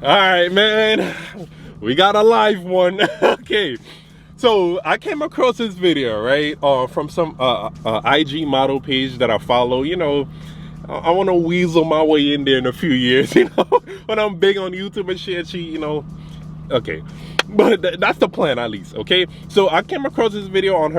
All right, man. We got a live one. Okay. So I came across this video, right, from some IG model page that I follow. You know, I want to weasel my way in there in a few years, you know, when I'm big on YouTube and shit. She, you know, okay, but that's the plan at least. Okay, so I came across this video on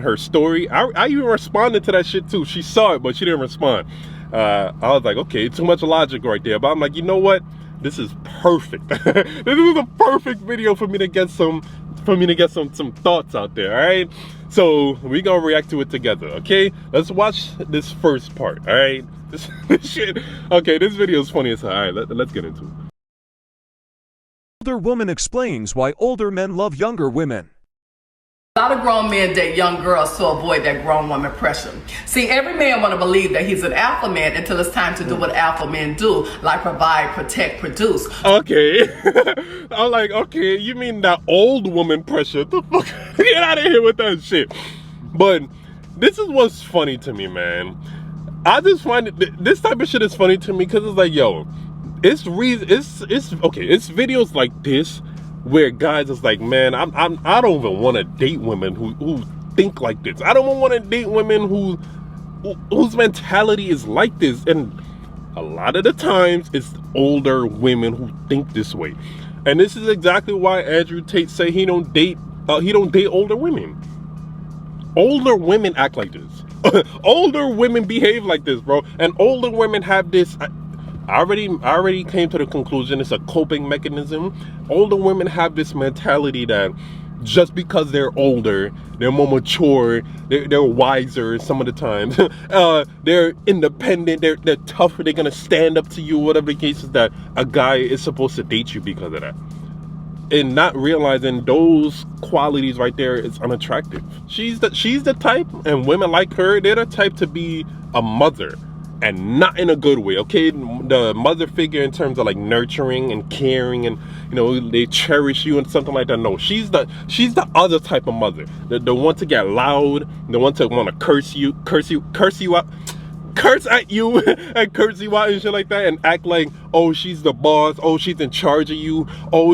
her story. I even responded to that shit too. She saw it, but she didn't respond. I was like, okay, too much logic right there. But I'm like, you know what? This is perfect. This is a perfect video for me to get some thoughts out there. All right, so we gonna react to it together. Okay, let's watch this first part. All right, this shit. Okay, this video is funny as hell. All right, let's get into it. Older woman explains why older men love younger women. A lot of grown men date young girls to avoid that grown woman pressure. See, every man want to believe that he's an alpha man until it's time to do what alpha men do, like provide, protect, produce. Okay. I'm like, okay, you mean that old woman pressure? The fuck? Get out of here with that shit. But this is what's funny to me, man. I just find this type of shit is funny to me because it's like, yo, it's videos like this where guys is like, man, I don't even want to date women who think like this. I don't want to date women whose mentality is like this. And a lot of the times it's older women who think this way. And this is exactly why Andrew Tate say he don't date older women. Older women act like this. Older women behave like this, bro. And older women have this. I already came to the conclusion it's a coping mechanism. Older women have this mentality that just because they're older, they're more mature, they're wiser some of the times. They're independent, they're tougher, they're gonna stand up to you, whatever the case is, that a guy is supposed to date you because of that. And not realizing those qualities right there is unattractive. She's the type, and women like her, they're the type to be a mother. And not in a good way, okay? The mother figure in terms of like nurturing and caring, and you know, they cherish you and something like that. No, she's the other type of mother. The one to get loud, the one to want to curse you out, curse at you and curse you out and shit like that, and act like, oh, she's the boss, oh, she's in charge of you, oh,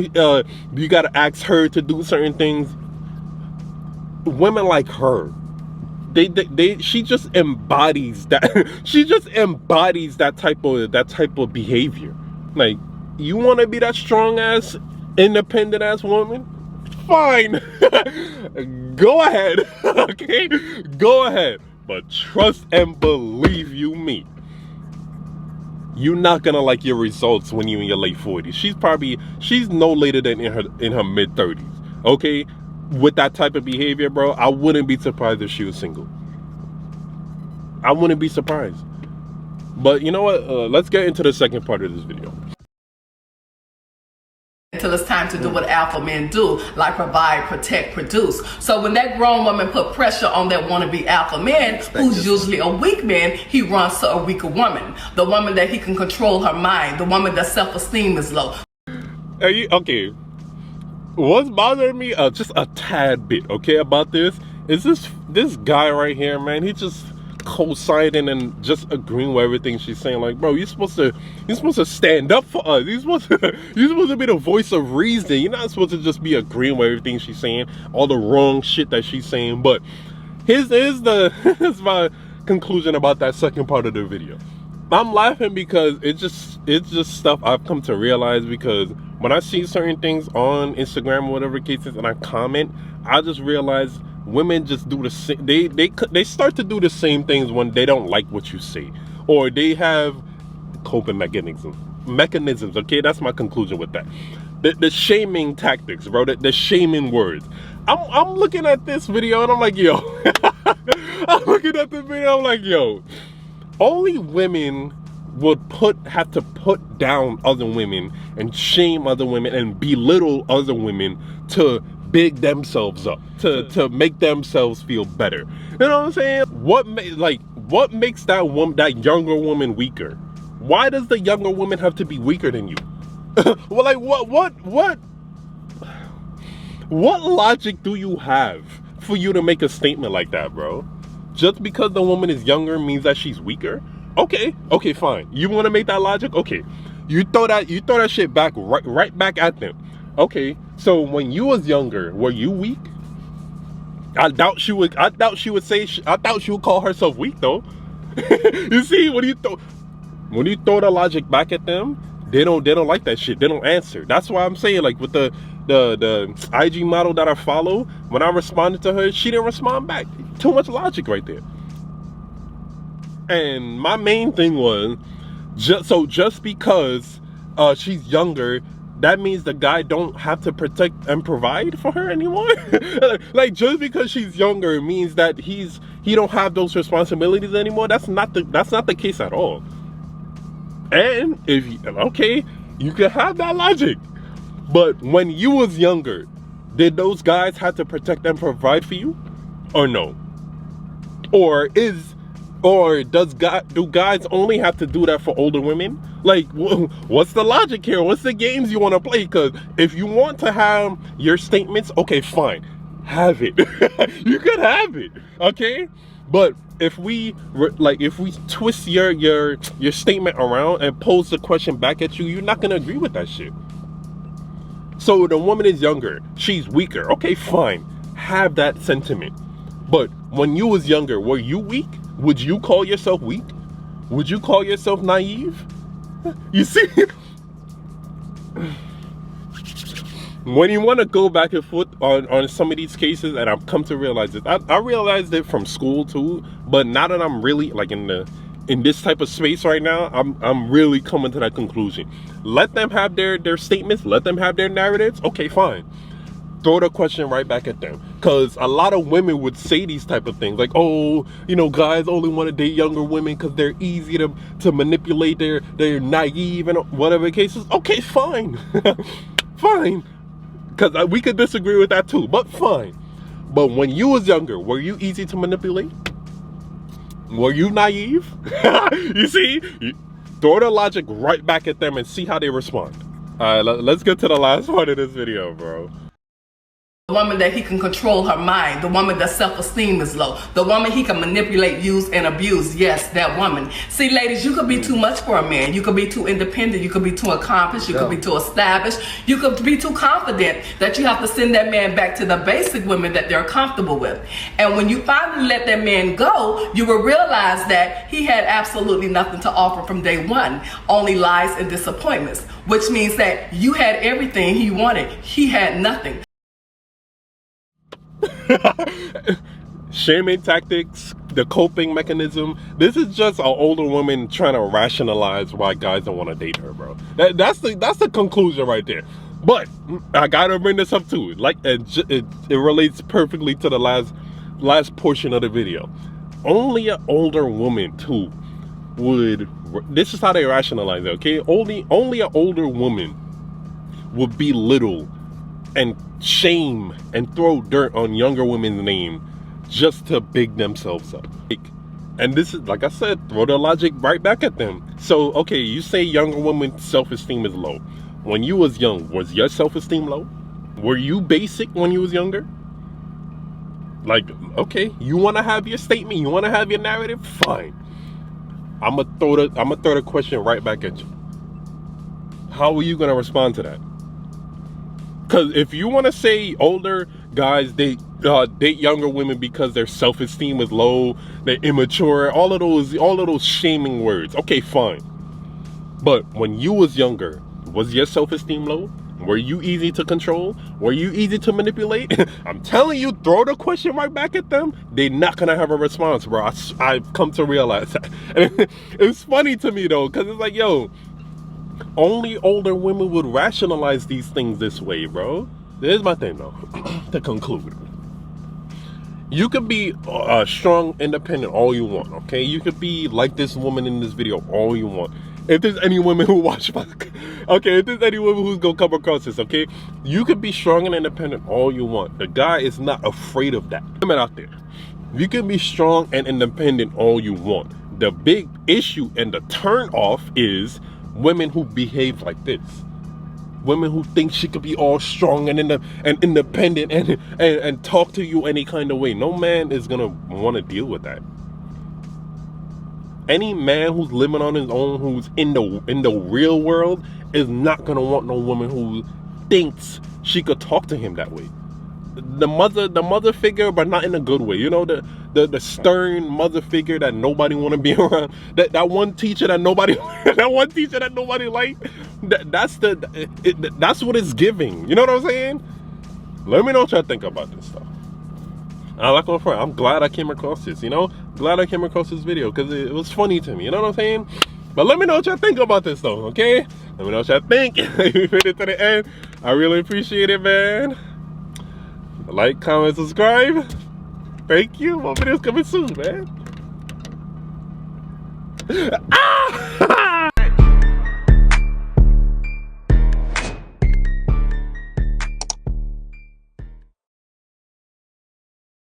you gotta ask her to do certain things. Women like her, she just embodies that. She just embodies that type of behavior. Like, you want to be that strong ass, independent ass woman? Fine. Go ahead. Okay, go ahead. But trust and believe you me, you're not gonna like your results when you're in your late 40s. She's no later than in her mid 30s. Okay. With that type of behavior, bro, I wouldn't be surprised if she was single. I wouldn't be surprised. But you know what? Let's get into the second part of this video. Until it's time to do what alpha men do, like provide, protect, produce. So when that grown woman put pressure on that wannabe alpha man, who's usually a weak man, he runs to a weaker woman. The woman that he can control her mind, the woman that self-esteem is low. Okay. What's bothering me just a tad bit, okay, about this is this guy right here, man. He just co-signing and just agreeing with everything she's saying. Like, bro, you're supposed to stand up for us. You're supposed to be the voice of reason. You're not supposed to just be agreeing with everything she's saying, all the wrong shit that she's saying. But here's my conclusion about that second part of the video. I'm laughing because it's just stuff I've come to realize, because when I see certain things on Instagram or whatever cases and I comment, I just realize women just do the same. They start to do the same things when they don't like what you say, or they have coping mechanisms. Okay, that's my conclusion with that. The shaming tactics, bro. The shaming words. I'm looking at this video and I'm like, yo. I'm looking at this video. I'm like, yo. Only women would have to put down other women and shame other women and belittle other women to big themselves up, to make themselves feel better. You know what I'm saying? What makes that younger woman weaker? Why does the younger woman have to be weaker than you? Well, like, what logic do you have for you to make a statement like that, bro? Just because the woman is younger means that she's weaker? Okay, fine. You want to make that logic? Okay. You throw that shit back right back at them. Okay, so when you was younger, were you weak? I doubt she would call herself weak though. You see, when you throw the logic back at them, they don't like that shit. They don't answer. That's why I'm saying, like, with the IG model that I follow, when I responded to her, she didn't respond back. Too much logic right there. And my main thing was, just because she's younger, that means the guy don't have to protect and provide for her anymore. Like, just because she's younger, it means that he don't have those responsibilities anymore. That's not the case at all. And you can have that logic, but when you was younger, did those guys have to protect and provide for you, or no? Or do guys only have to do that for older women? Like, what's the logic here? What's the games you want to play? Because if you want to have your statements, okay, fine, have it. You could have it, okay? But if we twist your statement around and pose the question back at you, you're not gonna agree with that shit. So the woman is younger, she's weaker. Okay, fine, have that sentiment. But when you was younger, were you weak? Would you call yourself weak? Would you call yourself naive? You see? When you want to go back and forth on some of these cases, and I've come to realize this, I realized it from school too, but now that I'm really like in this type of space right now, I'm really coming to that conclusion. Let them have their statements, let them have their narratives. Okay, fine. Throw the question right back at them, because a lot of women would say these type of things like, oh, guys only want to date younger women because they're easy to manipulate, they're naive and whatever cases. Okay, fine. Fine. Because we could disagree with that too, but fine. But when you was younger, were you easy to manipulate? Were you naive? You see? Throw the logic right back at them and see how they respond. All right, let's get to the last part of this video, bro. The woman that he can control her mind, the woman that self-esteem is low, the woman he can manipulate, use, and abuse. Yes, that woman. See, ladies, you could be too much for a man. You could be too independent. You could be too accomplished. You could be too established. You could be too confident that you have to send that man back to the basic women that they're comfortable with. And when you finally let that man go, you will realize that he had absolutely nothing to offer from day one, only lies and disappointments, which means that you had everything he wanted. He had nothing. Shaming tactics, the coping mechanism. This is just an older woman trying to rationalize why guys don't want to date her, bro. That's the conclusion right there. But I gotta bring this up too. Like it relates perfectly to the last portion of the video. Only an older woman too would. This is how they rationalize it. Okay, only an older woman would belittle and shame and throw dirt on younger women's name just to big themselves up. And this is, like I said, throw the logic right back at them. So, okay, you say younger women's self-esteem is low. When you was young, was your self-esteem low? Were you basic when you was younger? Like, okay, you want to have your statement, you want to have your narrative, fine. I'm gonna throw the question right back at you. How are you gonna respond to that? Because if you want to say older guys date younger women because their self-esteem is low, they're immature, all of those shaming words, okay, fine. But when you was younger, was your self-esteem low? Were you easy to control? Were you easy to manipulate? I'm telling you, throw the question right back at them. They're not gonna have a response, bro. I've come to realize that. And it's funny to me though, because it's like, yo, only older women would rationalize these things this way, bro. Here's my thing though, to conclude. You could be strong, independent all you want, okay? You could be like this woman in this video all you want. If there's any women who watch my, okay, if there's any women who's gonna come across this, okay? You could be strong and independent all you want. The guy is not afraid of that. Women out there, you can be strong and independent all you want. The big issue and the turn off is women who behave like this. Women who think she could be all strong and independent and talk to you any kind of way. No man is gonna want to deal with that. Any man who's living on his own, who's in the real world, is not gonna want no woman who thinks she could talk to him that way. The mother figure, but not in a good way. You know, the stern mother figure that nobody want to be around. That one teacher that nobody liked. That's what it's giving. You know what I'm saying? Let me know what y'all think about this stuff. I like my friend. I'm glad I came across this. You know, glad I came across this video because it was funny to me. You know what I'm saying? But let me know what y'all think about this though. Okay? Let me know what y'all think. If you made it to the end, I really appreciate it, man. Like, comment, subscribe. Thank you. More videos coming soon, man. Ah!